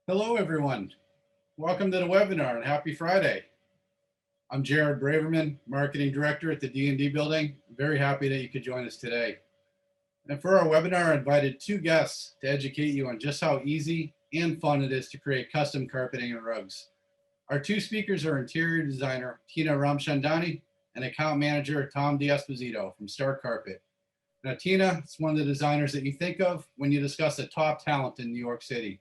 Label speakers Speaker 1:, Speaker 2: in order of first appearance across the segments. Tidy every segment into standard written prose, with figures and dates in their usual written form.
Speaker 1: Hello, everyone. Welcome to the webinar and happy Friday. I'm Jared Braverman, Marketing Director at the D&D Building. I'm very happy that you could join us today. And for our webinar, I invited two guests to educate you on just how easy and fun it is to create custom carpeting and rugs. Our two speakers are interior designer Tina Ramchandani and account manager Tom D'Esposito from Star Carpet. Now, Tina is one of the designers that you think of when you discuss a top talent in New York City.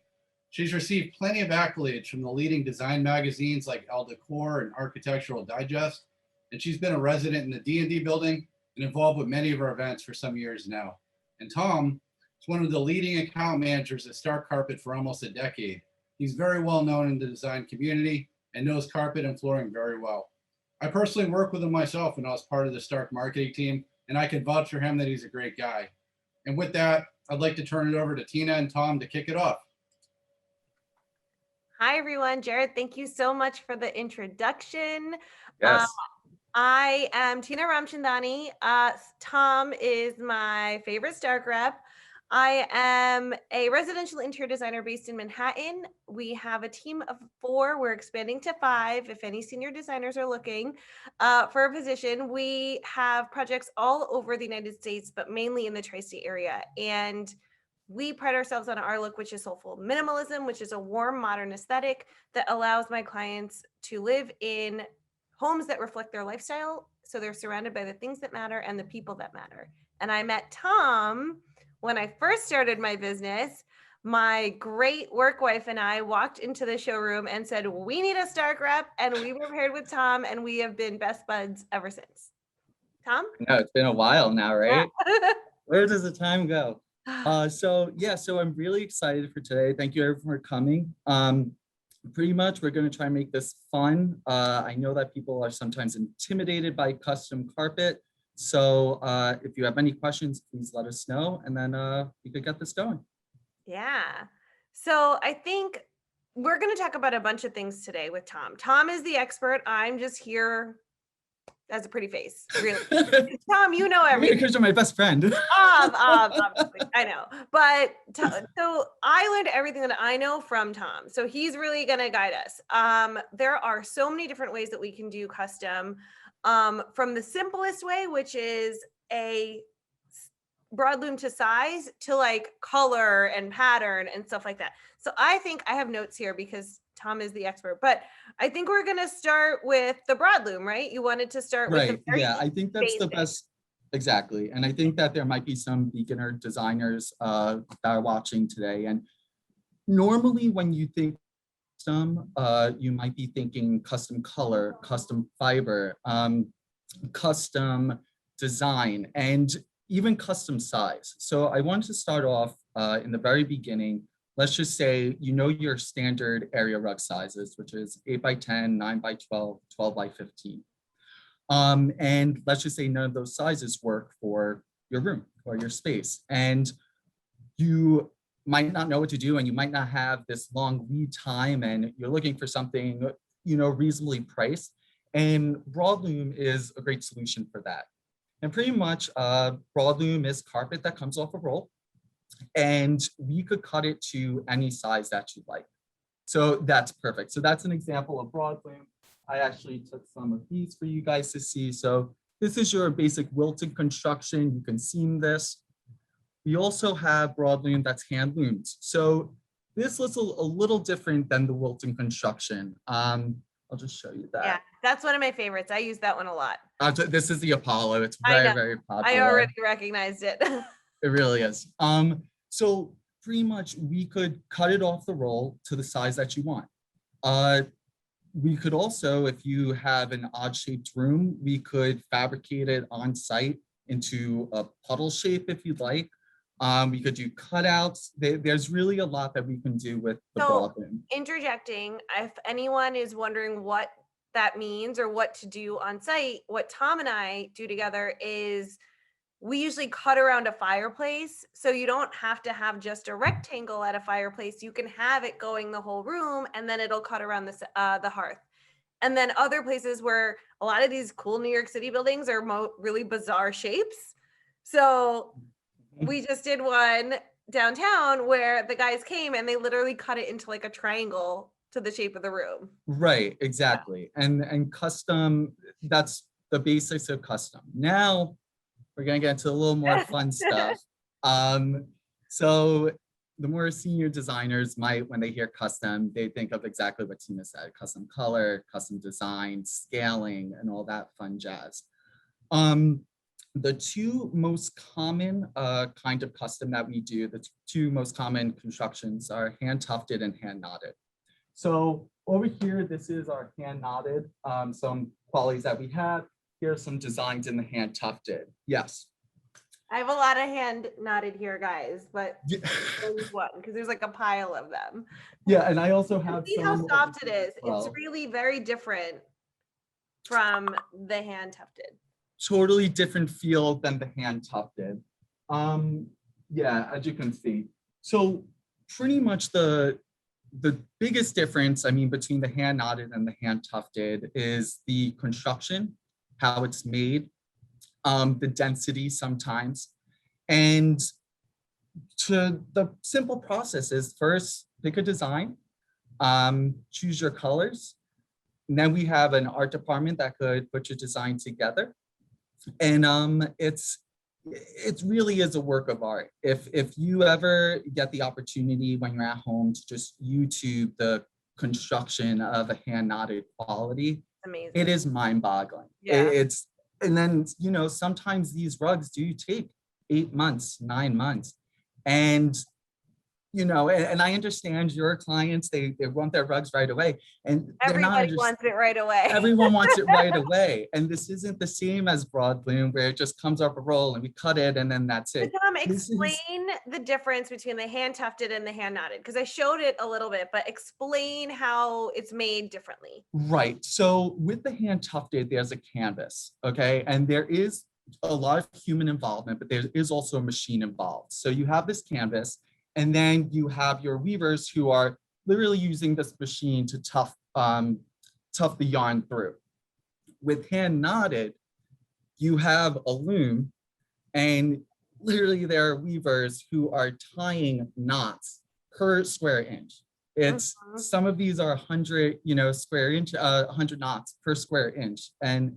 Speaker 1: She's received plenty of accolades from the leading design magazines like Elle Decor and Architectural Digest, and she's been a resident in the D&D building and involved with many of our events for some years now. And Tom is one of the leading account managers at Star Carpet for almost a decade. He's very well known in the design community and knows carpet and flooring very well. I personally worked with him myself when I was part of the Stark marketing team, and I can vouch for him that he's a great guy. And with that, I'd like to turn it over to Tina and Tom to kick it off.
Speaker 2: Hi, everyone. Jared, thank you so much for the introduction.
Speaker 3: Yes.
Speaker 2: I am Tina Ramchandani. Tom is my favorite Stark rep. I am a residential interior designer based in Manhattan. We have a team of 4. We're expanding to 5 if any senior designers are looking for a position. We have projects all over the United States, but mainly in the tri-state area. And we pride ourselves on our look, which is soulful minimalism, which is a warm, modern aesthetic that allows my clients to live in homes that reflect their lifestyle. So they're surrounded by the things that matter and the people that matter. And I met Tom when I first started my business. My great work wife and I walked into the showroom and said, we need a Stark rep. And we were paired with Tom, and we have been best buds ever since. Tom?
Speaker 3: No, it's been a while now, right?
Speaker 2: Yeah.
Speaker 3: Where does the time go? So I'm really excited for today. Thank you everyone for coming. Pretty much we're going to try and make this fun. I know that people are sometimes intimidated by custom carpet. So if you have any questions, please let us know, and then we could get this going.
Speaker 2: Yeah. So I think we're going to talk about a bunch of things today with Tom. Tom is the expert. I'm just here as a pretty face, really. Tom, you know everything.
Speaker 3: Because you're my best friend.
Speaker 2: Obviously, I know. But so I learned everything that I know from Tom. So he's really going to guide us. There are so many different ways that we can do custom, from the simplest way, which is a broadloom to size, to like color and pattern and stuff like that. So I think I have notes here because Tom is the expert, but I think we're going to start with the broadloom, right? You wanted to start with
Speaker 3: Right. Yeah, I think that's the best. Exactly. And I think that there might be some beginner designers that are watching today. And normally when you think custom, you might be thinking custom color, custom fiber, custom design, and even custom size. So I wanted to start off in the very beginning. Let's just say, you know, your standard area rug sizes, which is 8 by 10, 9 by 12, 12 by 15. And let's just say none of those sizes work for your room or your space. And you might not know what to do, and you might not have this long lead time, and you're looking for something, you know, reasonably priced. And broadloom is a great solution for that. And pretty much broadloom is carpet that comes off a roll, and we could cut it to any size that you like. So that's perfect. So that's an example of broadloom. I actually took some of these for you guys to see. So this is your basic wilted construction. You can seam this. We also have broadloom that's hand loomed. So this looks a little different than the wilted construction. I'll just show you that.
Speaker 2: Yeah, that's one of my favorites. I use that one a lot.
Speaker 3: This is the Apollo. It's very popular.
Speaker 2: I already recognized it.
Speaker 3: It really is. So pretty much we could cut it off the roll to the size that you want. We could also, if you have an odd shaped room, we could fabricate it on site into a puddle shape if you'd like. We could do cutouts. There's really a lot that we can do with the broadloom.
Speaker 2: Interjecting, if anyone is wondering what that means or what to do on site, what Tom and I do together is we usually cut around a fireplace. So you don't have to have just a rectangle at a fireplace. You can have it going the whole room, and then it'll cut around the hearth. And then other places where a lot of these cool New York City buildings are really bizarre shapes. So we just did one downtown where the guys came and they literally cut it into like a triangle to the shape of the room.
Speaker 3: Right, exactly. And custom, that's the basics of custom. Now we're gonna get into a little more fun stuff. So the more senior designers might, when they hear custom, they think of exactly what Tina said: custom color, custom design, scaling, and all that fun jazz. The two most common kind of custom that we do, the two most common constructions are hand tufted and hand knotted. So over here, this is our hand knotted, some qualities that we have. Here are some designs in the hand tufted. Yes.
Speaker 2: I have a lot of hand knotted here, guys, but
Speaker 3: Yeah.
Speaker 2: only one because there's like a pile of them.
Speaker 3: Yeah, and I also have
Speaker 2: See how
Speaker 3: some
Speaker 2: soft it is. It's
Speaker 3: well.
Speaker 2: really very different from the hand tufted.
Speaker 3: Totally different feel than the hand tufted. Yeah, as you can see. So pretty much the biggest difference, I mean, between the hand knotted and the hand tufted is the construction, how it's made, the density sometimes. And to the simple process is first pick a design, choose your colors. And then we have an art department that could put your design together. And it really is a work of art. If you ever get the opportunity when you're at home to just YouTube the construction of a hand knotted quality,
Speaker 2: Amazing.
Speaker 3: it is mind-boggling.
Speaker 2: Yeah.
Speaker 3: And then, you know, sometimes these rugs do take 8 months, 9 months. And, you know, and I understand your clients, they want their rugs right away. And
Speaker 2: everybody wants it right away.
Speaker 3: Everyone wants it right away. And this isn't the same as broadloom where it just comes up a roll and we cut it and then that's it.
Speaker 2: So Tom, explain the difference between the hand tufted and the hand knotted, because I showed it a little bit, but explain how it's made differently.
Speaker 3: Right. So with the hand tufted, there's a canvas, okay? And there is a lot of human involvement, but there is also a machine involved. So you have this canvas, and then you have your weavers who are literally using this machine to tough the yarn through. With hand knotted, you have a loom, and literally there are weavers who are tying knots per square inch. It's some of these are 100, you know, square inch, 100 knots per square inch, and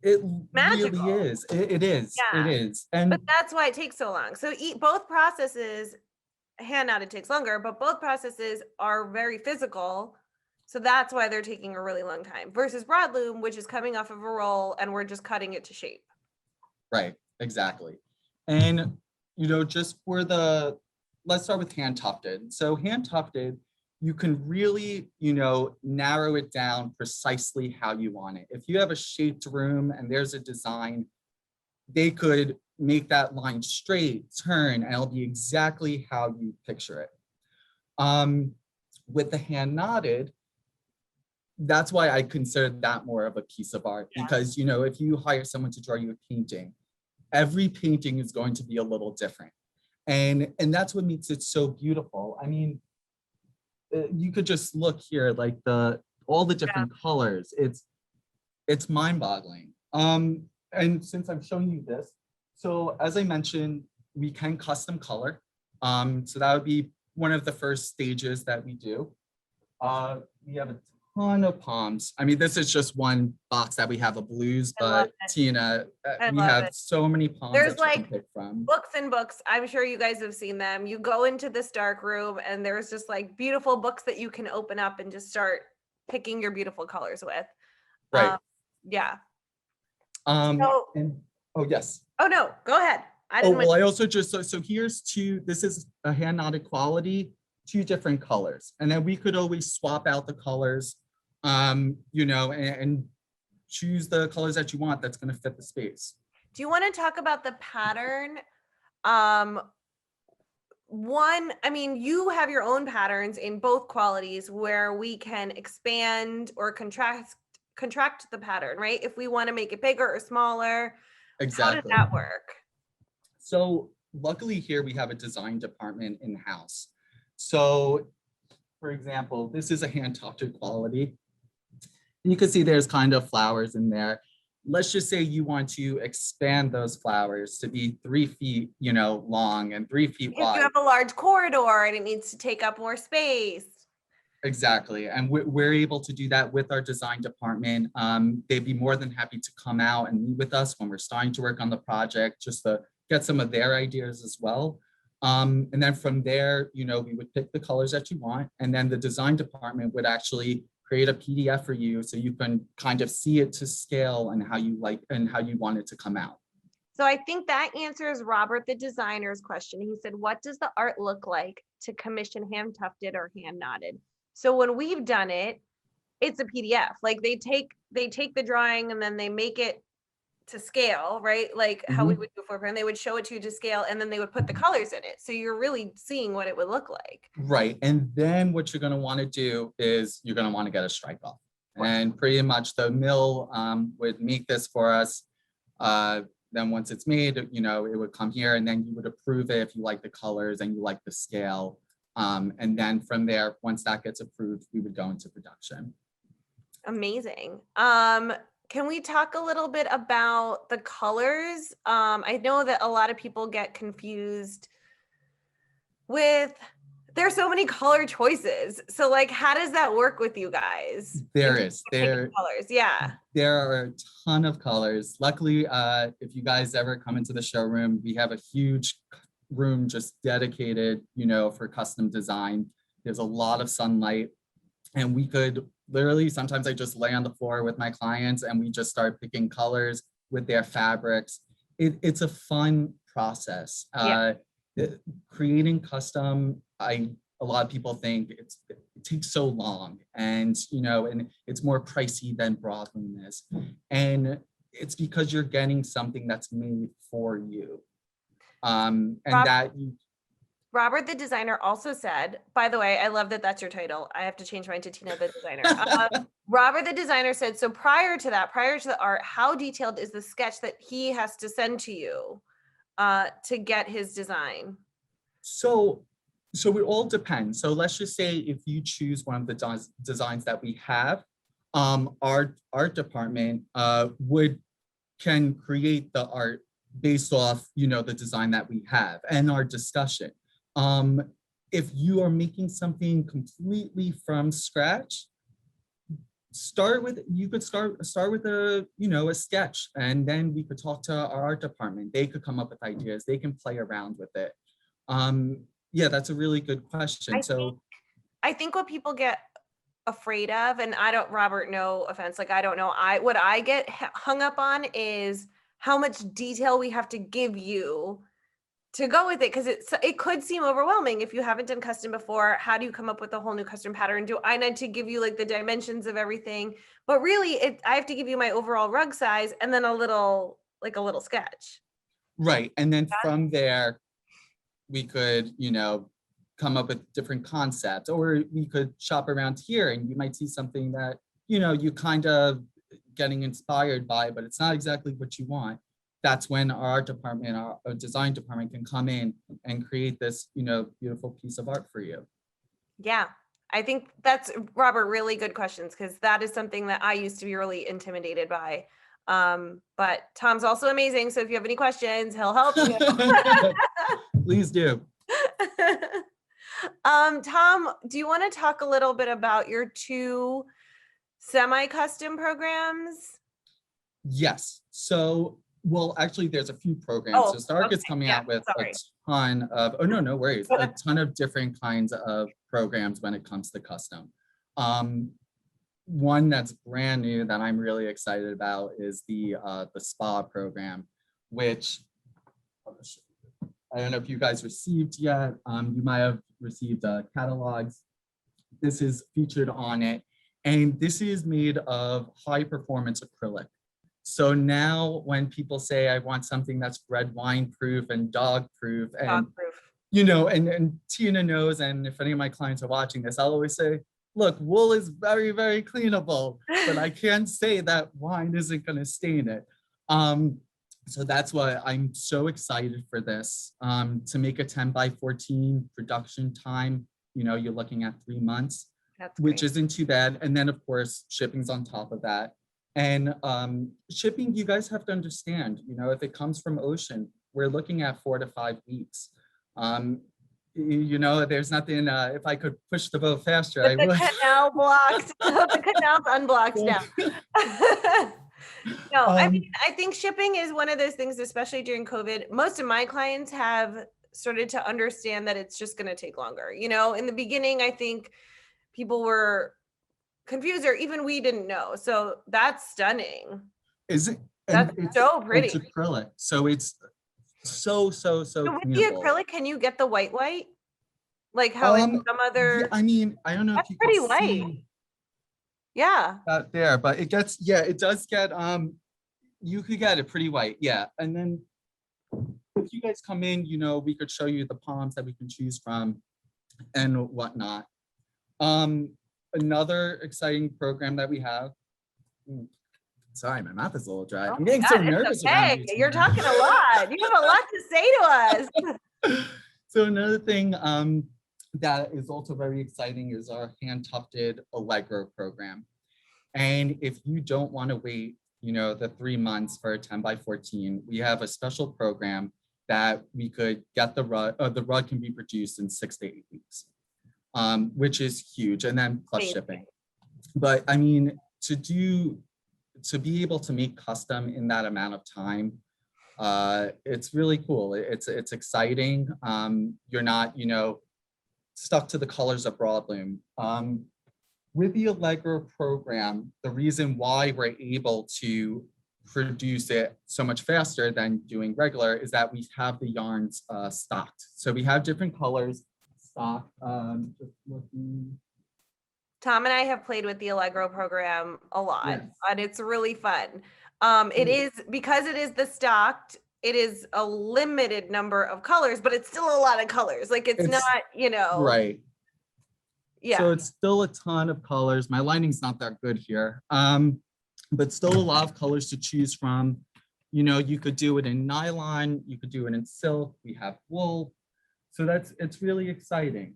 Speaker 3: it
Speaker 2: magical.
Speaker 3: really is. It is.
Speaker 2: Yeah.
Speaker 3: It is. And
Speaker 2: but that's why it takes so long. So both processes, hand knotted takes longer, but both processes are very physical. So that's why they're taking a really long time versus broadloom, which is coming off of a roll and we're just cutting it to shape.
Speaker 3: Right, exactly. And, you know, just for let's start with hand tufted. So hand tufted, you can really, you know, narrow it down precisely how you want it. If you have a shaped room and there's a design, they could make that line straight, turn, and it'll be exactly how you picture it. With the hand knotted, that's why I consider that more of a piece of art, because, you know, if you hire someone to draw you a painting, every painting is going to be a little different. And that's what makes it so beautiful. I mean, you could just look here, like all the different colors. It's mind-boggling. And since I'm showing you this, so as I mentioned, we can custom color. So that would be one of the first stages that we do. We have a ton of palms. I mean, this is just one box that we have of blues, but Tina, we have so many palms.
Speaker 2: There's like
Speaker 3: pick from.
Speaker 2: books and books. I'm sure you guys have seen them. You go into this dark room and there's just like beautiful books that you can open up and just start picking your beautiful colors with.
Speaker 3: Right.
Speaker 2: Yeah.
Speaker 3: Oh, yes.
Speaker 2: Oh no, go ahead.
Speaker 3: I also just, so here's this is a hand knotted quality, 2 different colors. And then we could always swap out the colors, you know, and choose the colors that you want that's going to fit the space.
Speaker 2: Do you want to talk about the pattern? I mean, you have your own patterns in both qualities where we can expand or contract the pattern, right? If we want to make it bigger or smaller.
Speaker 3: Exactly.
Speaker 2: How does that work?
Speaker 3: So luckily here we have a design department in-house. So for example, this is a hand tufted quality. And you can see there's kind of flowers in there. let's just say you want to expand those flowers to be 3 feet, long and 3 feet
Speaker 2: Because you
Speaker 3: wide.
Speaker 2: have a large corridor and it needs to take up more space.
Speaker 3: Exactly. And we're able to do that with our design department. They'd be more than happy to come out and meet with us when we're starting to work on the project, just to get some of their ideas as well. And then from there, we would pick the colors that you want. And then the design department would actually create a PDF for you so you can kind of see it to scale and how you want it to come out.
Speaker 2: So I think that answers Robert, the designer's question. He said, what does the art look like to commission hand tufted or hand knotted? So when we've done it, it's a PDF. Like they take the drawing and then they make it to scale, right? Like how we would do for and they would show it to you to scale and then they would put the colors in it. So you're really seeing what it would look like.
Speaker 3: Right. And then what you're going to want to do is you're going to want to get a strike off. And pretty much the mill would make this for us. Then once it's made, it would come here and then you would approve it if you like the colors and you like the scale. And then from there, once that gets approved, we would go into production.
Speaker 2: Amazing. Can we talk a little bit about the colors? I know that a lot of people get confused with, there's so many color choices. So like, how does that work with you guys?
Speaker 3: Colors.
Speaker 2: Yeah.
Speaker 3: There are a ton of colors. Luckily, if you guys ever come into the showroom, we have a huge room just dedicated, for custom design. There's a lot of sunlight and we could literally, sometimes I just lay on the floor with my clients and we just start picking colors with their fabrics. It's a fun process. Creating custom, a lot of people think it takes so long and, and it's more pricey than broad looms. And it's because you're getting something that's made for you.
Speaker 2: Robert, the designer, also said, by the way, I love that that's your title. I have to change mine to Tina, the designer. Robert, the designer, said, so prior to the art, how detailed is the sketch that he has to send to you to get his design?
Speaker 3: So it all depends. So let's just say if you choose one of the designs that we have, our art department can create the art based off, the design that we have and our discussion. If you are making something completely from scratch, you could start with a sketch, and then we could talk to our art department. They could come up with ideas. They can play around with it. Yeah, that's a really good question.
Speaker 2: I think what people get afraid of, and Robert, no offense, like I don't know, what I get hung up on is how much detail we have to give you to go with it, because it could seem overwhelming if you haven't done custom before. How do you come up with a whole new custom pattern? Do I need to give you like the dimensions of everything? But really, I have to give you my overall rug size and then a little sketch.
Speaker 3: Right, and then from there, we could, come up with different concepts, or we could shop around here and you might see something that, you kind of getting inspired by, but it's not exactly what you want. That's when our art department, our design department can come in and create this, beautiful piece of art for you.
Speaker 2: Yeah, I think that's, Robert, really good questions, because that is something that I used to be really intimidated by. But Tom's also amazing. So if you have any questions, he'll help you.
Speaker 3: Please do.
Speaker 2: Tom, do you want to talk a little bit about your 2 semi-custom programs?
Speaker 3: Yes. So, well, actually, there's a few programs. So Stark is coming out with a ton of, no worries, a ton of different kinds of programs when it comes to custom. One that's brand new that I'm really excited about is the spa program, which I don't know if you guys received yet. You might have received catalogs. This is featured on it. And this is made of high performance acrylic. So now when people say, I want something that's red wine proof and dog proof, and and Tina knows, and if any of my clients are watching this, I'll always say, look, wool is very, very cleanable, but I can't say that wine isn't going to stain it. So that's why I'm so excited for this, to make a 10x14 production time. You're looking at 3 months, which isn't too bad. And then of course, shipping's on top of that. And shipping, you guys have to understand, you know, if it comes from ocean, we're looking at 4 to 5 weeks. You know, there's nothing, if I could push the boat faster, I
Speaker 2: With
Speaker 3: would.
Speaker 2: the canal blocked, the canal's unblocked now. No, I mean, I think shipping is one of those things, especially during COVID. Most of my clients have started to understand that it's just going to take longer. You know, in the beginning, I think people were confused, or even we didn't know. So that's stunning.
Speaker 3: Is it?
Speaker 2: That's so pretty.
Speaker 3: It's acrylic, so it's so
Speaker 2: with the
Speaker 3: cleanable.
Speaker 2: acrylic, can you get the white? Like how in some other,
Speaker 3: yeah, I mean, I don't know
Speaker 2: that's
Speaker 3: if you
Speaker 2: pretty
Speaker 3: can
Speaker 2: white.
Speaker 3: see
Speaker 2: Yeah.
Speaker 3: that there, but it gets, yeah, it does get, you could get it pretty white, yeah. And then if you guys come in, you know, we could show you the palms that we can choose from and whatnot. Another exciting program that we have. Sorry, my mouth is a little dry.
Speaker 2: Oh
Speaker 3: I'm getting
Speaker 2: my
Speaker 3: so
Speaker 2: God, it's
Speaker 3: nervous
Speaker 2: okay.
Speaker 3: around you.
Speaker 2: You're talking a lot. You have a lot to say to us.
Speaker 3: So another thing that is also very exciting is our hand tufted Allegro program. And if you don't want to wait, you know, the 3 months for a 10 by 14, we have a special program that we could get the rug can be produced in 6 to 8 weeks, which is huge, and then plus shipping. But I mean, to be able to make custom in that amount of time, it's really cool. It's exciting. You're not, you know, stuck to the colors of broadloom. With the Allegro program, the reason why we're able to produce it so much faster than doing regular is that we have the yarns stocked. So we have different colors stocked. Just looking.
Speaker 2: Tom and I have played with the Allegro program a lot,
Speaker 3: Yes.
Speaker 2: and it's really fun. It is, because it is the stocked, it is a limited number of colors, but it's still a lot of colors. Like it's not, you know.
Speaker 3: Right.
Speaker 2: Yeah.
Speaker 3: So it's still a ton of colors. My lighting's not that good here, but still a lot of colors to choose from. You know, you could do it in nylon, you could do it in silk, we have wool. So it's really exciting.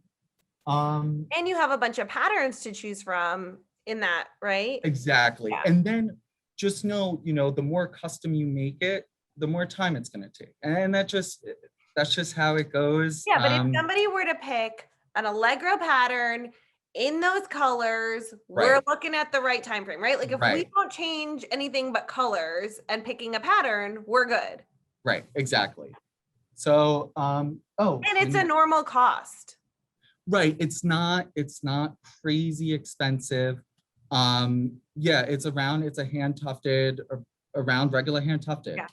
Speaker 2: And you have a bunch of patterns to choose from in that, right?
Speaker 3: Exactly.
Speaker 2: Yeah.
Speaker 3: And then just know, you know, the more custom you make it, the more time it's going to take. And that's just how it goes.
Speaker 2: Yeah, but if somebody were to pick an Allegro pattern in those colors, we're looking at the right time frame, right? Like if we don't change anything but colors and picking a pattern, we're good.
Speaker 3: Right, exactly. So, and
Speaker 2: it's a normal cost.
Speaker 3: Right, it's not crazy expensive. Yeah, it's a hand tufted, around regular hand tufted. Yeah.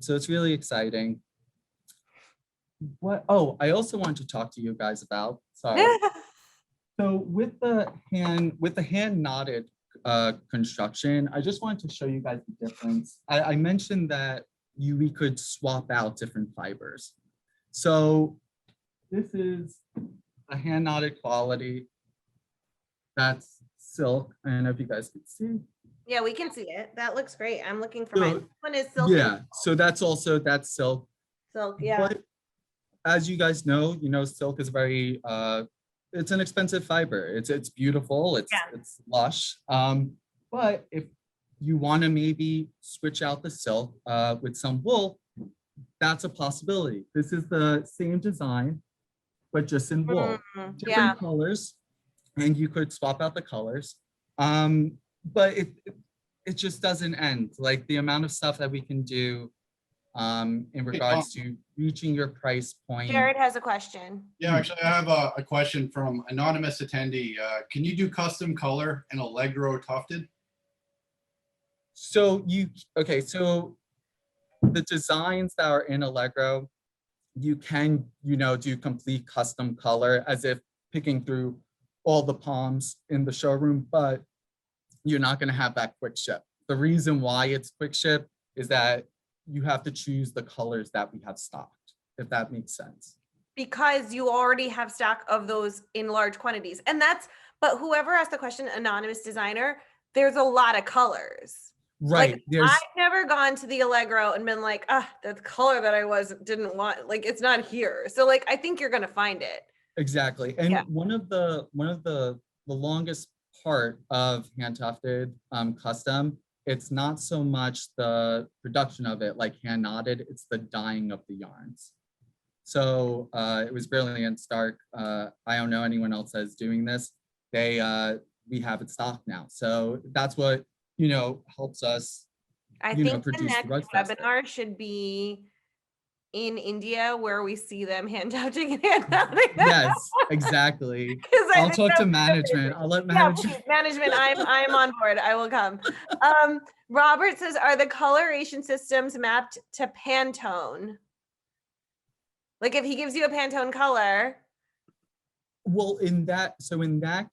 Speaker 3: So it's really exciting. I also wanted to talk to you guys about, sorry. So with the hand knotted construction, I just wanted to show you guys the difference. I mentioned that we could swap out different fibers. So this is a hand knotted quality. That's silk. I don't know if you guys can see.
Speaker 2: Yeah, we can see it. That looks great. I'm looking for mine. This one is silk.
Speaker 3: Yeah, so that's silk.
Speaker 2: Silk, yeah.
Speaker 3: But as you guys know, silk is very it's an expensive fiber. It's beautiful, it's lush. But if you want to maybe switch out the silk with some wool, that's a possibility. This is the same design, but just in wool, different colors, and you could swap out the colors. But it just doesn't end. Like the amount of stuff that we can do in regards to reaching your price point.
Speaker 2: Jared has a question.
Speaker 1: Yeah, actually, I have a question from anonymous attendee. Can you do custom color in Allegro Tufted?
Speaker 3: So so the designs that are in Allegro, you can, do complete custom color as if picking through all the palms in the showroom, but you're not going to have that quick ship. The reason why it's quick ship is that you have to choose the colors that we have stocked, if that makes sense. Because
Speaker 2: you already have stock of those in large quantities. But whoever asked the question, anonymous designer, there's a lot of colors.
Speaker 3: Right.
Speaker 2: Like, I've never gone to the Allegro and been like, the color that I didn't want, like, it's not here. So like, I think you're going to find it.
Speaker 3: Exactly. And one of the longest part of hand tufted custom it's not so much the production of it like hand knotted, it's the dyeing of the yarns. So it was brilliant. Stark, I don't know anyone else that's doing this. We have it stocked now. So that's what, helps us,
Speaker 2: I think the
Speaker 3: produce the
Speaker 2: next
Speaker 3: rug faster.
Speaker 2: webinar should be in India where we see them hand touching and hand knotting.
Speaker 3: Yes, exactly.
Speaker 2: 'Cause I
Speaker 3: I'll
Speaker 2: think
Speaker 3: talk
Speaker 2: that
Speaker 3: to
Speaker 2: would be
Speaker 3: management.
Speaker 2: amazing.
Speaker 3: I'll let
Speaker 2: Yeah,
Speaker 3: management.
Speaker 2: please, management, I'm on board. I will come. Robert says, are the coloration systems mapped to Pantone? Like if he gives you a Pantone color.
Speaker 3: Well, in that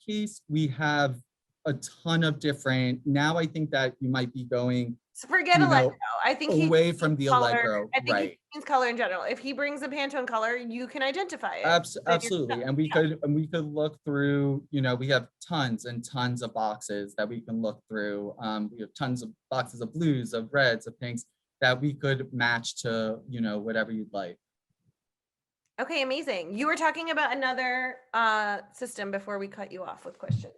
Speaker 3: case, we have a ton of different, now I think that you might be going
Speaker 2: So forget Allegro. I think he
Speaker 3: away
Speaker 2: just
Speaker 3: from
Speaker 2: means
Speaker 3: the
Speaker 2: color.
Speaker 3: Allegro,
Speaker 2: I think
Speaker 3: right.
Speaker 2: he means color in general. If he brings a Pantone color, you can identify it.
Speaker 3: Absolutely. And we could look through, we have tons and tons of boxes that we can look through. We have tons of boxes of blues, of reds, of pinks that we could match to, whatever you'd like.
Speaker 2: Okay, amazing. You were talking about another system before we cut you off with questions.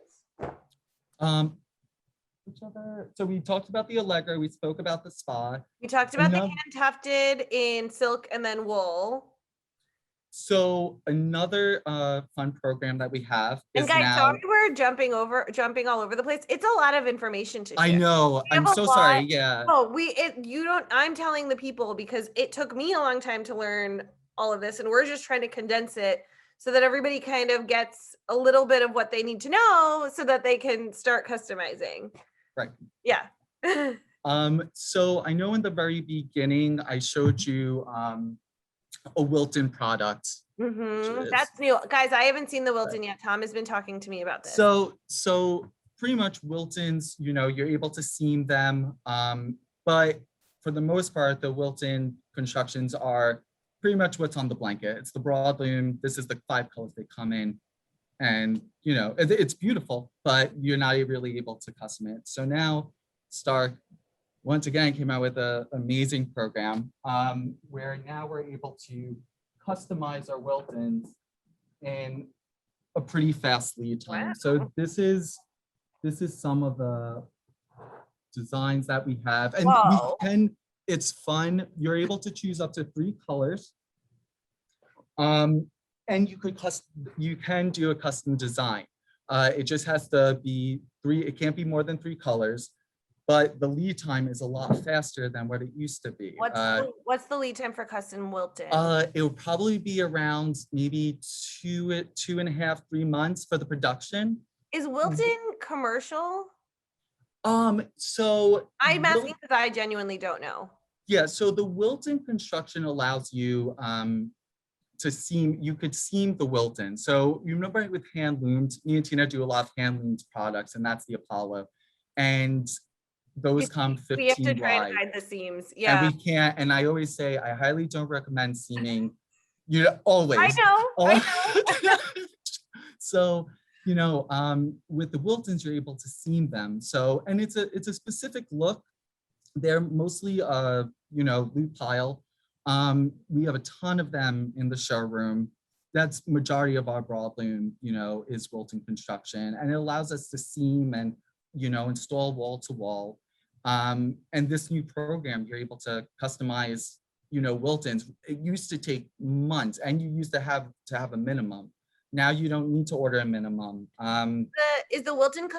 Speaker 3: So we talked about the Allegro, we spoke about the spa.
Speaker 2: We talked about the hand tufted in silk and then wool.
Speaker 3: So another fun program that we have is
Speaker 2: and guys,
Speaker 3: now.
Speaker 2: Sorry we're jumping all over the place. It's a lot of information to share.
Speaker 3: I know. I'm so sorry. Yeah.
Speaker 2: Oh, I'm telling the people because it took me a long time to learn all of this, and we're just trying to condense it so that everybody kind of gets a little bit of what they need to know so that they can start customizing.
Speaker 3: Right.
Speaker 2: Yeah.
Speaker 3: So I know in the very beginning, I showed you a Wilton product.
Speaker 2: That's new. Guys, I haven't seen the Wilton yet. Tom has been talking to me about this.
Speaker 3: So pretty much Wiltons, you're able to seam them. But for the most part, the Wilton constructions are pretty much what's on the blanket. It's the broad loom. This is the 5 colors they come in. And, it's beautiful, but you're not really able to custom it. So now Stark, once again, came out with an amazing program where now we're able to customize our Wiltons in a pretty fast lead time. Wow. So this is some of the designs that we have. And it's fun. You're able to choose up to 3 colors. And you can do a custom design. It just has to be 3, it can't be more than 3 colors, but the lead time is a lot faster than what it used to be.
Speaker 2: What's the lead time for custom Wilton?
Speaker 3: It will probably be around maybe 2.5, 3 months for the production.
Speaker 2: Is Wilton commercial?
Speaker 3: So
Speaker 2: I'm asking because I genuinely don't know.
Speaker 3: Yeah, so the Wilton construction allows you to seam, you could seam the Wilton. So you remember with hand loomed, me and Tina do a lot of hand loomed products, and that's the Apollo. And those come 15 wide.
Speaker 2: We have to try and hide the seams. Yeah.
Speaker 3: And we can't, and I always say, I highly don't recommend seaming. Always.
Speaker 2: I know.
Speaker 3: So, with the Wiltons, you're able to seam them. So, and it's a specific look. They're mostly, loop pile. We have a ton of them in the showroom. That's majority of our broad loom, is Wilton construction, and it allows us to seam and, install wall to wall. And this new program, you're able to customize, Wiltons. It used to take months, and you used to have a minimum. Now you don't need to order a minimum.
Speaker 2: Is the Wilton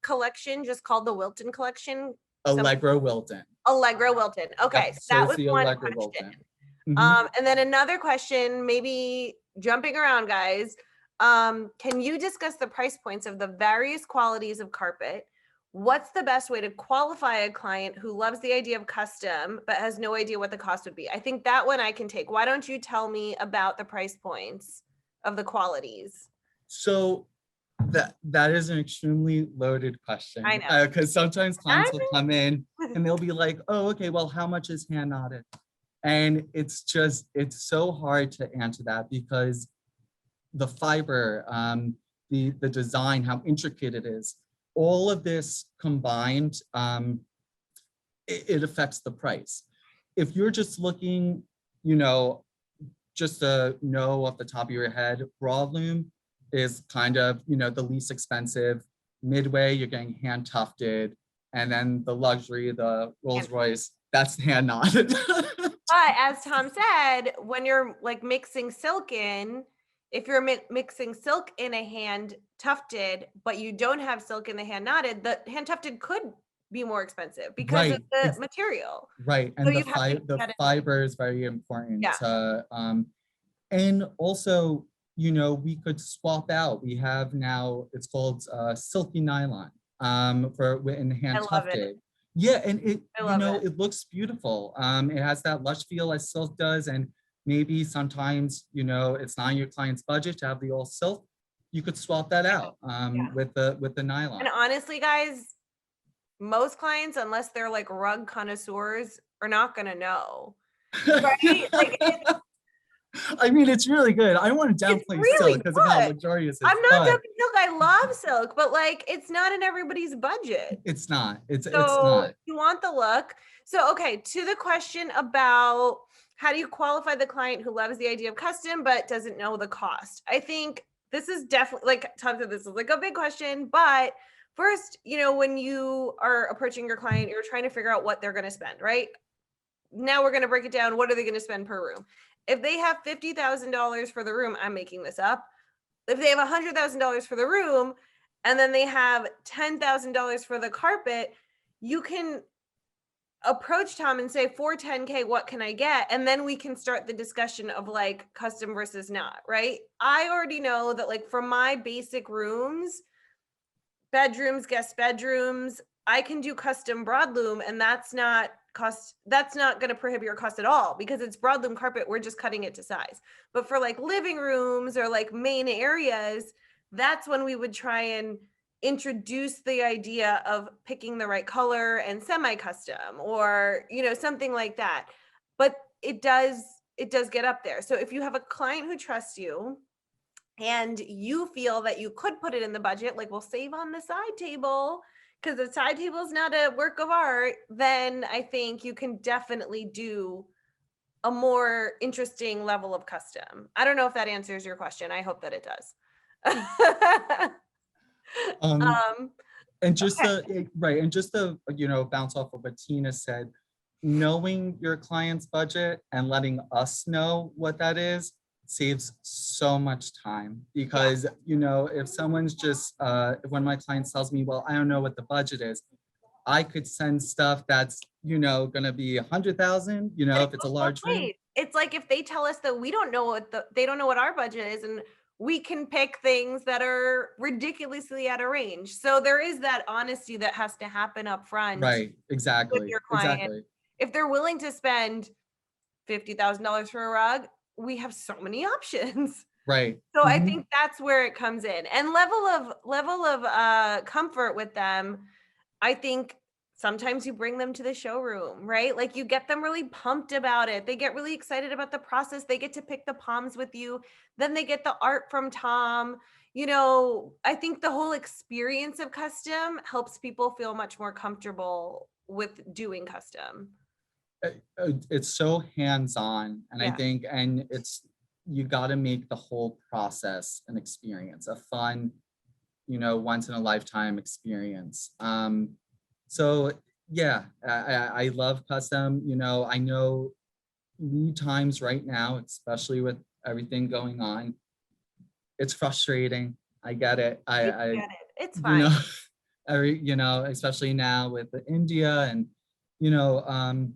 Speaker 2: collection just called the Wilton collection?
Speaker 3: Allegro Wilton.
Speaker 2: Allegro Wilton. Okay,
Speaker 3: yep.
Speaker 2: So that was one
Speaker 3: Allegro
Speaker 2: question.
Speaker 3: Mm-hmm.
Speaker 2: And then another question, maybe jumping around, guys. Can you discuss the price points of the various qualities of carpet? What's the best way to qualify a client who loves the idea of custom but has no idea what the cost would be? I think that one I can take. Why don't you tell me about the price points of the qualities?
Speaker 3: So that is an extremely loaded question.
Speaker 2: I know.
Speaker 3: Because sometimes clients will come in and they'll be like, oh, okay, well, how much is hand knotted? And it's so hard to answer that because the fiber, the design, how intricate it is, all of this combined, it affects the price. If you're just looking, just to know off the top of your head, broad loom is kind of, the least expensive. Midway, you're getting hand tufted, And then the luxury, the Rolls Royce, that's hand knotted.
Speaker 2: But as Tom said, when you're like mixing silk in, if you're mixing silk in a hand tufted, but you don't have silk in the hand knotted, the hand tufted could be more expensive because of
Speaker 3: Right.
Speaker 2: the material.
Speaker 3: Right.
Speaker 2: So
Speaker 3: And
Speaker 2: you have to keep
Speaker 3: the
Speaker 2: that in mind.
Speaker 3: fiber is very important.
Speaker 2: Yeah.
Speaker 3: And also, you know, we could swap out. We have now, it's called Silky Nylon in hand
Speaker 2: I love
Speaker 3: tufted.
Speaker 2: it.
Speaker 3: Yeah, and it,
Speaker 2: I
Speaker 3: you
Speaker 2: love
Speaker 3: know,
Speaker 2: it.
Speaker 3: it looks beautiful. It has that lush feel as silk does. And maybe sometimes, you know, it's not in your client's budget to have the all silk. You could swap that out with the nylon.
Speaker 2: And honestly, guys, most clients, unless they're like rug connoisseurs, are not gonna know. Right? Like
Speaker 3: I mean, it's really good. I don't want to
Speaker 2: it's
Speaker 3: downplay
Speaker 2: really
Speaker 3: silk because of how
Speaker 2: good.
Speaker 3: luxurious it is.
Speaker 2: I'm not
Speaker 3: but
Speaker 2: dumping silk. I love silk, but like it's not in everybody's budget.
Speaker 3: It's not. It's
Speaker 2: So
Speaker 3: not.
Speaker 2: you want the look. So okay, to the question about how do you qualify the client who loves the idea of custom but doesn't know the cost? I think this is definitely, like Tom said, this is like a big question, but first, you know, when you are approaching your client, you're trying to figure out what they're going to spend, right? Now we're going to break it down. What are they going to spend per room? If they have $50,000 for the room, I'm making this up. If they have $100,000 for the room and then they have $10,000 for the carpet, you can approach Tom and say, for 10K, what can I get? And then we can start the discussion of like custom versus not, right? I already know that like for my basic rooms, bedrooms, guest bedrooms, I can do custom broadloom, and that's not going to prohibit your cost at all because it's broadloom carpet. We're just cutting it to size. But for like living rooms or like main areas, that's when we would try and introduce the idea of picking the right color and semi-custom or, you know, something like that. But it does get up there. So if you have a client who trusts you and you feel that you could put it in the budget, like we'll save on the side table because the side table is not a work of art, then I think you can definitely do a more interesting level of custom. I don't know if that answers your question. I hope that it does.
Speaker 3: And just
Speaker 2: okay.
Speaker 3: and just to, you know, bounce off of what Tina said, knowing your client's budget and letting us know what that is saves so much time because, you know, if someone's just if one of my clients tells me, well, I don't know what the budget is, I could send stuff that's, you know, gonna be 100,000, you know, if it's a large room.
Speaker 2: It's like if they tell us that we don't know what they don't know what our budget is, and we can pick things that are ridiculously out of range. So there is that honesty that has to happen up front.
Speaker 3: Right, exactly.
Speaker 2: With your client.
Speaker 3: Exactly.
Speaker 2: If they're willing to spend $50,000 for a rug, we have so many options.
Speaker 3: Right.
Speaker 2: So I think that's where it comes in. And level of comfort with them, I think sometimes you bring them to the showroom, right? Like you get them really pumped about it. They get really excited about the process. They get to pick the palms with you. Then they get the art from Tom. You know, I think the whole experience of custom helps people feel much more comfortable with doing custom.
Speaker 3: It's so hands-on, and I think, and you got to make the whole process an experience, a fun, you know, once in a lifetime experience. So yeah, I love custom. You know, I know lead times right now, especially with everything going on, it's frustrating. I get it. I
Speaker 2: get it. It's fine.
Speaker 3: You know, you know, especially now with the India and, you know,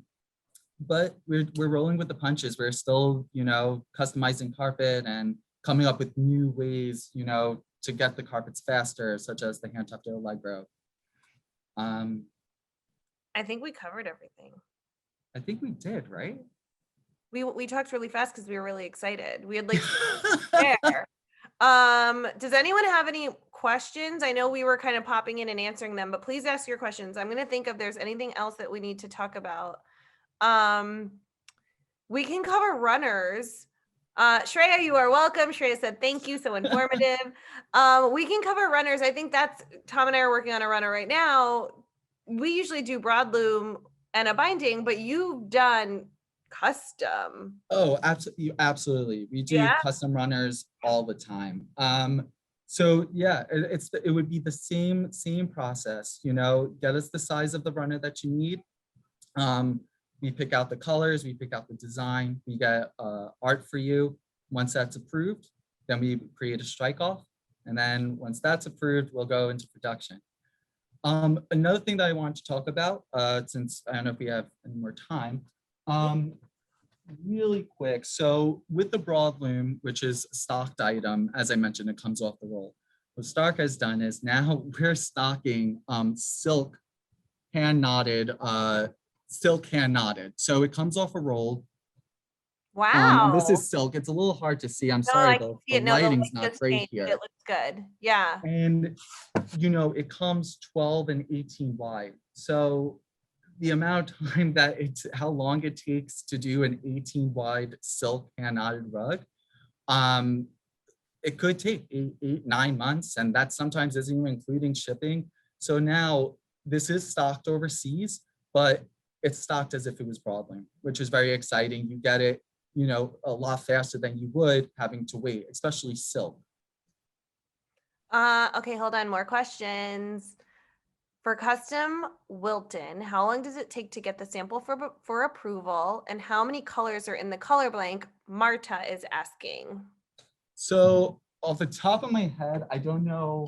Speaker 3: but we're rolling with the punches. We're still, you know, customizing carpet and coming up with new ways, you know, to get the carpets faster, such as the hand tufted Allegro.
Speaker 2: I think we covered everything.
Speaker 3: I think we did, right?
Speaker 2: We talked really fast because we were really excited. We had like there. Does anyone have any questions? I know we were kind of popping in and answering them, but please ask your questions. I'm going to think if there's anything else that we need to talk about. We can cover runners. Shreya, you are welcome. Shreya said, thank you. So informative. We can cover runners. I think that's, Tom and I are working on a runner right now. We usually do broadloom and a binding, but you've done custom.
Speaker 3: Oh, absolutely. We do custom runners all the time. So yeah, it would be the same process, you know, get us the size of the runner that you need. We pick out the colors, we pick out the design, we get art for you. Once that's approved, then we create a strike off. And then once that's approved, we'll go into production. Another thing that I want to talk about, since I don't know if we have any more time, really quick. So with the broadloom, which is a stocked item, as I mentioned, it comes off the roll. What Stark has done is now we're stocking silk hand knotted, So it comes off a roll. And this
Speaker 2: Wow.
Speaker 3: is silk. It's a little hard to see. I'm
Speaker 2: No,
Speaker 3: sorry,
Speaker 2: I can see
Speaker 3: the
Speaker 2: it. No, the
Speaker 3: lighting's
Speaker 2: light
Speaker 3: not
Speaker 2: just
Speaker 3: great
Speaker 2: changed.
Speaker 3: here.
Speaker 2: It looks good. Yeah.
Speaker 3: And, you know, it comes 12 and 18 wide. So the amount of time that how long it takes to do an 18 wide silk hand knotted rug, it could take 9 months. And that sometimes isn't even including shipping. So now this is stocked overseas, but it's stocked as if it was broadloom, which is very exciting. You get it, you know, a lot faster than you would having to wait, especially silk.
Speaker 2: Okay, hold on. More questions. For custom Wilton, how long does it take to get the sample for approval? And how many colors are in the color blank? Marta is asking.
Speaker 3: So off the top of my head, I don't know.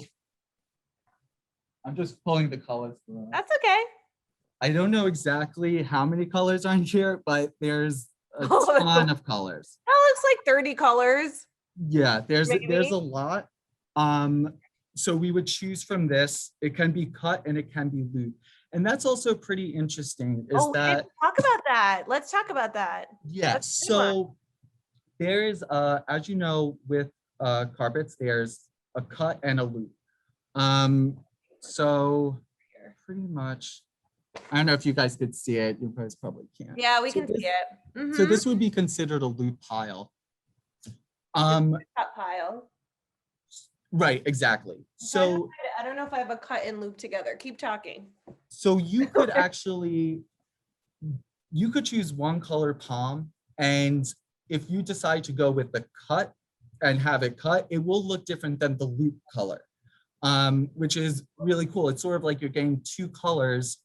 Speaker 3: I'm just pulling the colors through.
Speaker 2: That's okay.
Speaker 3: I don't know exactly how many colors are in here, but there's a ton of colors.
Speaker 2: That looks like 30 colors.
Speaker 3: Yeah, there's
Speaker 2: Maybe.
Speaker 3: a lot. So we would choose from this. It can be cut and it can be looped. And that's also pretty interesting is
Speaker 2: We didn't talk about that. Let's talk about that.
Speaker 3: Yeah, so there's as you know, with carpets, there's a cut and a loop. So pretty much, I don't know if you guys could see it. You guys probably can't.
Speaker 2: Yeah, we can see it.
Speaker 3: So this would be considered a loop pile.
Speaker 2: Cut pile.
Speaker 3: Right, exactly. So
Speaker 2: I don't know if I have a cut and loop together. Keep talking.
Speaker 3: So you could actually, you could choose one color palm, and if you decide to go with the cut and have it cut, it will look different than the loop color, which is really cool. It's sort of like you're getting two colors.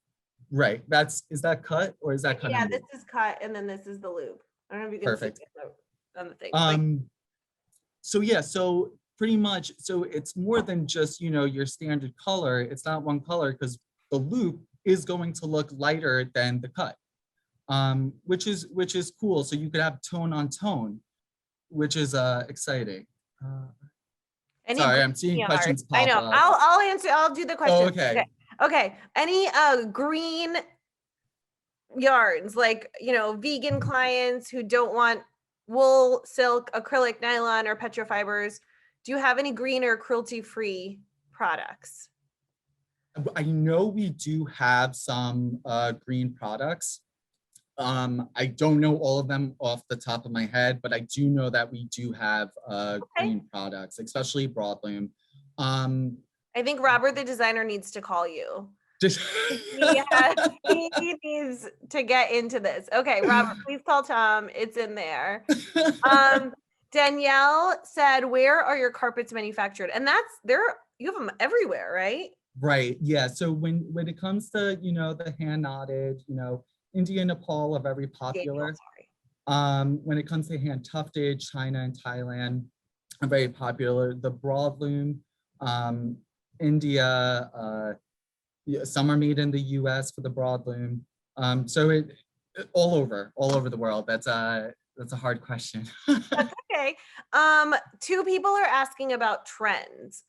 Speaker 3: Right, is that cut or is that cut?
Speaker 2: Yeah, this is cut and then this is the loop. I don't know if you can
Speaker 3: Perfect.
Speaker 2: see it on the thing.
Speaker 3: So yeah, so pretty much, so it's more than just, you know, your standard color. It's not one color because the loop is going to look lighter than the cut, which is cool. So you could have tone on tone, which is exciting. Sorry, I'm seeing questions pop up.
Speaker 2: I know. I'll answer. I'll do the question.
Speaker 3: Oh, okay.
Speaker 2: Okay. Any green yarns, like, you know, vegan clients who don't want wool, silk, acrylic, nylon, or petrofibers, do you have any green or cruelty-free products?
Speaker 3: I know we do have some green products. I don't know all of them off the top of my head, but I do know that we do have green products, especially broadloom.
Speaker 2: I think Robert, the designer, needs to call you. He needs to get into this. Okay, Robert, please call Tom. It's in there. Danielle said, where are your carpets manufactured? And you have them everywhere, right?
Speaker 3: Right, yeah. So when it comes to, you know, the hand knotted, you know, India and Nepal are very popular. When it comes to hand tufted, China and Thailand are very popular. The broadloom, India, some are made in the US for the broadloom. So it all over the world. That's a hard question.
Speaker 2: That's okay. Two people are asking about trends.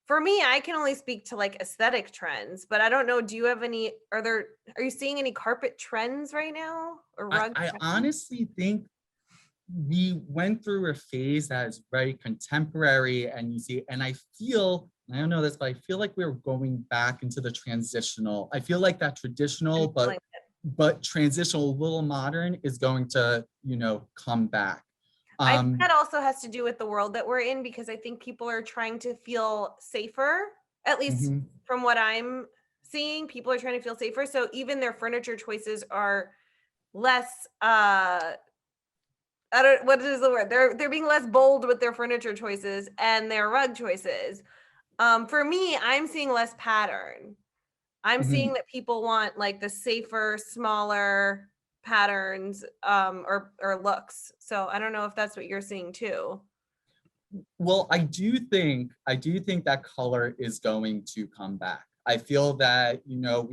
Speaker 2: For me, I can only speak to like aesthetic trends, but I don't know. Do you have any? Are you seeing any carpet trends right now, or rug?
Speaker 3: I honestly think we went through a phase that is very contemporary, and I don't know this, but I feel like we're going back into the transitional. I feel like that traditional, but transitional, a little modern is going to, you know, come back.
Speaker 2: I think that also has to do with the world that we're in, because I think people are trying to feel safer, at least from what I'm seeing. People are trying to feel safer. So even their furniture choices are less what is the word? They're being less bold with their furniture choices and their rug choices. For me, I'm seeing less pattern. I'm seeing that people want like the safer, smaller patterns or looks. So I don't know if that's what you're seeing too.
Speaker 3: Well, I do think that color is going to come back. I feel that, you know,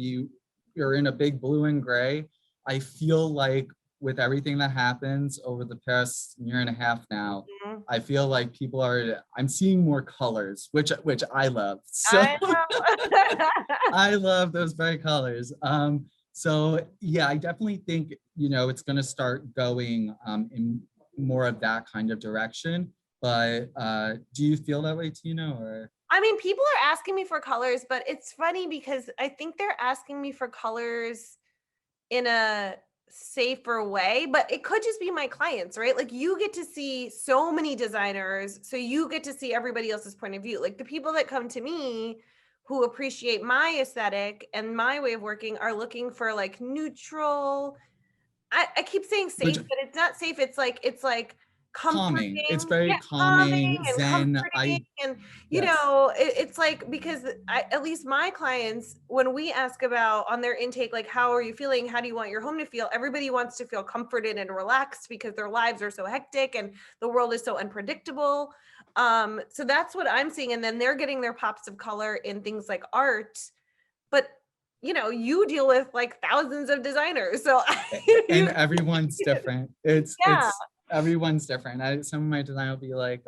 Speaker 3: we're in a big blue and gray. I feel like with everything that happens over the past year and a half now, I feel like I'm seeing more colors, which I love. So I love those bright colors. So yeah, I definitely think, you know, it's gonna start going in more of that kind of direction. But do you feel that way, Tina? Or
Speaker 2: I mean, people are asking me for colors, but it's funny because I think they're asking me for colors in a safer way, but it could just be my clients, right? Like you get to see so many designers, so you get to see everybody else's point of view. Like the people that come to me who appreciate my aesthetic and my way of working are looking for like neutral. I keep saying safe,
Speaker 3: Which-
Speaker 2: but it's not safe. It's like comforting.
Speaker 3: calming. It's very
Speaker 2: Yeah,
Speaker 3: calming,
Speaker 2: and
Speaker 3: zen.
Speaker 2: comforting. And you
Speaker 3: Yes.
Speaker 2: know, it's like because at least my clients, when we ask about on their intake, like how are you feeling? How do you want your home to feel? Everybody wants to feel comforted and relaxed because their lives are so hectic and the world is so unpredictable. So that's what I'm seeing. And then they're getting their pops of color in things like art. But you know, you deal with like thousands of designers. So
Speaker 3: And everyone's different. It's
Speaker 2: yeah.
Speaker 3: everyone's different. Some of my design will be like,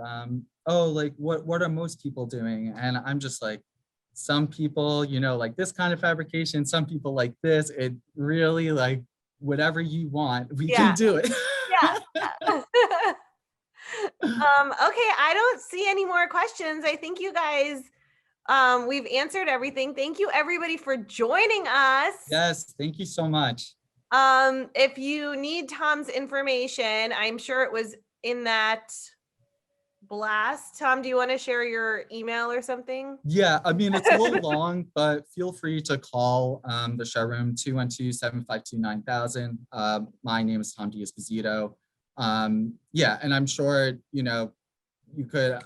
Speaker 3: oh, like what are most people doing? And I'm just like, some people, you know, like this kind of fabrication, some people like this. It really like whatever you want, we can do it.
Speaker 2: Yeah. Okay, I don't see any more questions. I think you guys we've answered everything. Thank you everybody for joining us.
Speaker 3: Yes, thank you so much.
Speaker 2: If you need Tom's information, I'm sure it was in that blast. Tom, do you want to share your email or something?
Speaker 3: Yeah, I mean, it's a little long, but feel free to call the showroom 212-752-9000. My name is Tom D'Esposito. Yeah, and I'm sure, you know, you could,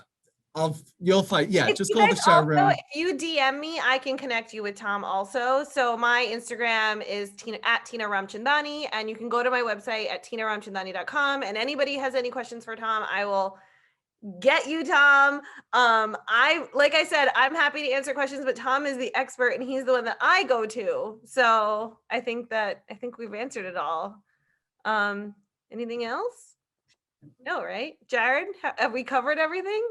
Speaker 3: you'll find, yeah,
Speaker 2: If
Speaker 3: just
Speaker 2: you
Speaker 3: call the
Speaker 2: guys also,
Speaker 3: showroom.
Speaker 2: if you DM me, I can connect you with Tom also. So my Instagram is at Tina Ramchandani, and you can go to my website at tinaramchandani.com. And anybody has any questions for Tom, I will get you, Tom. Like I said, I'm happy to answer questions, but Tom is the expert and he's the one that I go to. So I think we've answered it all. Anything else? No, right? Jared, have we covered everything?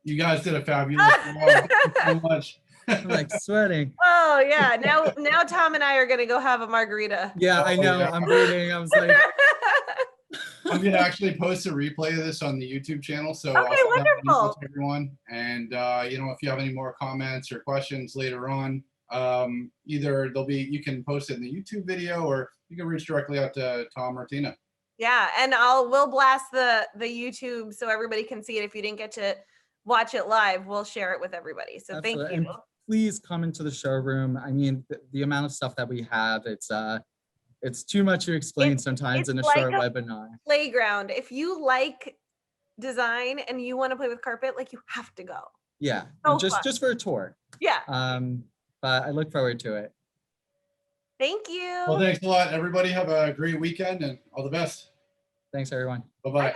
Speaker 1: You guys did a fabulous job. Thank you so much.
Speaker 3: I'm like sweating.
Speaker 2: Oh yeah. Now Tom and I are gonna go have a margarita.
Speaker 3: Yeah, I know.
Speaker 1: yeah.
Speaker 3: I'm waiting. I was like,
Speaker 1: I'm gonna actually post a replay of this on the YouTube channel, so
Speaker 2: Okay,
Speaker 1: I'll send that
Speaker 2: wonderful.
Speaker 1: email to everyone. And you know, if you have any more comments or questions later on, either you can post it in the YouTube video, or you can reach directly out to Tom or Tina.
Speaker 2: Yeah, and we'll blast the YouTube so everybody can see it. If you didn't get to watch it live, we'll share it with everybody. So
Speaker 3: absolutely.
Speaker 2: thank you.
Speaker 3: And please come into the showroom. I mean, the amount of stuff that we have, it's too much to explain sometimes in a
Speaker 2: like
Speaker 3: short
Speaker 2: a
Speaker 3: webinar.
Speaker 2: Playground. If you like design and you want to play with carpet, like you have to go.
Speaker 3: Yeah,
Speaker 2: So
Speaker 3: just for a tour.
Speaker 2: Yeah.
Speaker 3: But I look forward to it.
Speaker 2: Thank you.
Speaker 1: Well, thanks a lot, everybody. Have a great weekend and all the best.
Speaker 3: Thanks, everyone.
Speaker 1: Bye-bye.